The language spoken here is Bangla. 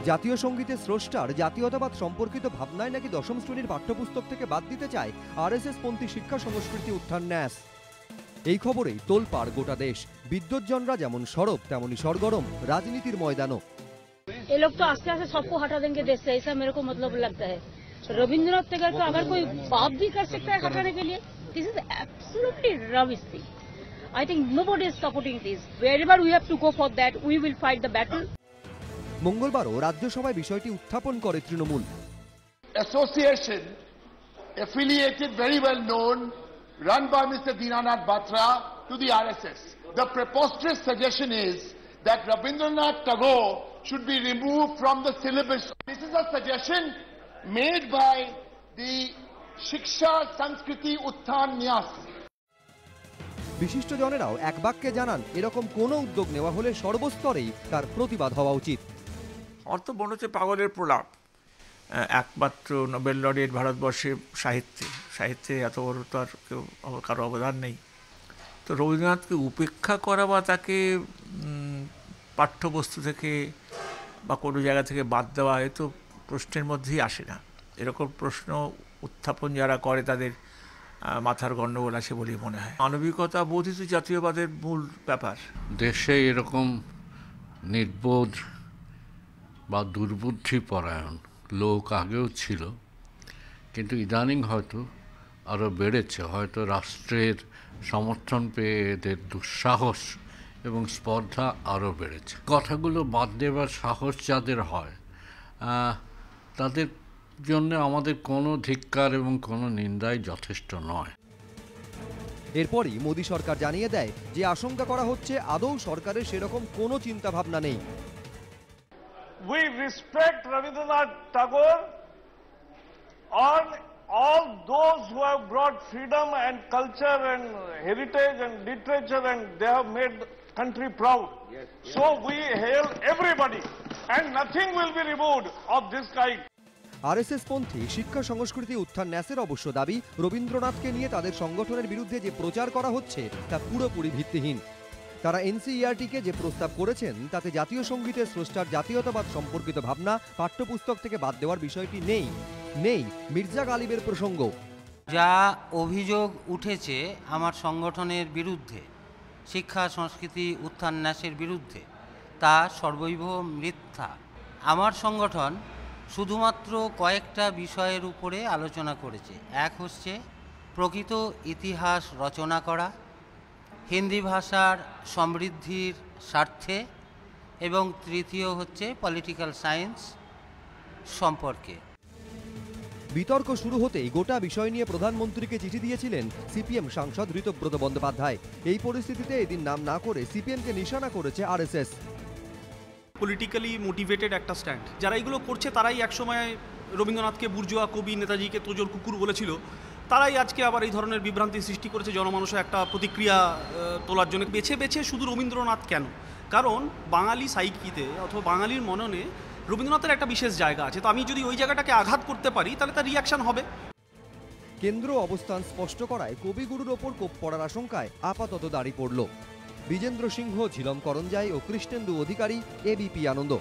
জাতীয় সঙ্গীতের স্রষ্টার জাতীয়তাবাদ সম্পর্কিত ভাবনায় নাকি দশম শ্রেণীর পাঠ্যপুস্তক থেকে বাদ দিতে চায় আরএসএস পন্থী শিক্ষা সংস্কৃতি উত্থান ন্যাস। এই খবরেই তোলপাড় গোটা দেশ। বিদ্যুৎজনরা যেমন সরব তেমনি সরগরম রাজনীতির ময়দানও। ये लोग तो आस्ते आस्ते सबको हटा देंगे देश से, ऐसा मेरे को मतलब लगता है। रविंद्रनाथ टैगोर को अगर कोई बाप भी कर सकता है हटाने के लिए, this is absolutely rubbish thing. I think nobody is supporting this. Wherever we have to go for that, we will fight the battle. মঙ্গলবারও রাজ্যসভায় বিষয়টি উত্থাপন করে Trinamool. Association affiliated, very well known, run by Mr. Dinanath Batra to the RSS. The preposterous suggestion is that Rabindranath Tagore should be removed from the syllabus. This is a suggestion made by the Shiksha Sanskriti Utthan Nyas. বিশিষ্টজনেরাও এক বাক্যে জানান, এরকম কোনো উদ্যোগ নেওয়া হলে সর্বস্তরেই তার প্রতিবাদ হওয়া উচিত। অর্থ মনে হচ্ছে পাগলের প্রলাপ। একমাত্র নোবেল লরেট ভারতবর্ষের সাহিত্যে এত বড় তো আর কেউ কারো অবদান নেই। তো রবীন্দ্রনাথকে উপেক্ষা করা বা তাকে পাঠ্যবস্তু থেকে বা কোনো জায়গা থেকে বাদ দেওয়া এ তো প্রশ্নের মধ্যেই আসে না। এরকম প্রশ্ন উত্থাপন যারা করে তাদের মাথার গণ্ডগোল আছে বলেই মনে হয়। মানবিকতা বোধই তো জাতীয়বাদের মূল ব্যাপার। দেশে এরকম নির্বোধ বা দুর্বুদ্ধিপরায়ণ লোক আগেও ছিল, কিন্তু ইদানিং হয়তো আরও বেড়েছে। হয়তো রাষ্ট্রের সমর্থন পেয়ে এদের দুঃসাহস এবং স্পর্ধা আরও বেড়েছে। কথাগুলো বাদ দেওয়ার সাহস যাদের হয় তাদের জন্য আমাদের কোনো ধিক্কার এবং কোনো নিন্দাই যথেষ্ট নয়। এরপরই মোদী সরকার জানিয়ে দেয় যে আশঙ্কা করা হচ্ছে আদৌ সরকারের সেরকম কোনো চিন্তা ভাবনা নেই। We respect Rabindranath Tagore and all those who have brought freedom and culture and heritage and literature, and they have made the country proud. Yes. So we hail everybody and nothing will be removed of this kind. RSS পন্থী শিক্ষা সংস্কৃতি উত্থান ন্যাসের অবশ্য দাবি, রবীন্দ্রনাথকে নিয়ে তাদের সংগঠনের বিরুদ্ধে যে প্রচার করা হচ্ছে তা পুরোপুরি ভিত্তিহীন। তারা এনসিইআরটিকে যে প্রস্তাব করেছেন তাতে জাতীয় সঙ্গীতের স্রষ্টার জাতীয়তাবাদ সম্পর্কিত ভাবনা পাঠ্যপুস্তক থেকে বাদ দেওয়ার বিষয়টি নেই মির্জা গালিবের প্রসঙ্গ। যা অভিযোগ উঠেছে আমার সংগঠনের বিরুদ্ধে, শিক্ষা সংস্কৃতি উত্থান ন্যাসের বিরুদ্ধে, তা সর্বৈব মিথ্যা। আমার সংগঠন শুধুমাত্র কয়েকটা বিষয়ের উপরে আলোচনা করেছে। এক হচ্ছে প্রকৃত ইতিহাস রচনা করা, হিন্দি ভাষার সমৃদ্ধির স্বার্থে, এবং তৃতীয় হচ্ছে পলিটিক্যাল সায়েন্স সম্পর্কে। বিতর্ক শুরু হতেই গোটা বিষয় নিয়ে প্রধানমন্ত্রীকে চিঠি দিয়েছিলেন সিপিএম সাংসদ ঋতব্রত বন্দ্যোপাধ্যায়। এই পরিস্থিতিতে এদিন নাম না করে সিপিএমকে নিশানা করেছে আরএসএস। পলিটিক্যালি মোটিভেটেড একটা স্ট্যান্ড। যারা এগুলো করছে তারাই একসময় রবীন্দ্রনাথকে বুর্জোয়া কবি, নেতাজিকে তোজোর কুকুর বলেছিল, তারাই আজকে আবার এই ধরনের বিভ্রান্তি সৃষ্টি করেছে জনমানসে একটা প্রতিক্রিয়া তোলার জন্য। বেছে শুধু রবীন্দ্রনাথ কেন? কারণ বাঙালি সাইকিতে অথবা বাঙালির মননে রবীন্দ্রনাথের একটা বিশেষ জায়গা আছে। তো আমি যদি ওই জায়গাটাকে আঘাত করতে পারি তাহলে তার রিয়াকশন হবে। কেন্দ্র অবস্থান স্পষ্ট করায় কবিগুরুর ওপর কোপ পড়ার আশঙ্কায় আপাতত দাঁড়ি পড়ল। বিজেন্দ্র সিংহ, ঝিলম করঞ্জাই ও কৃষ্ণেন্দু অধিকারী, এবিপি আনন্দ।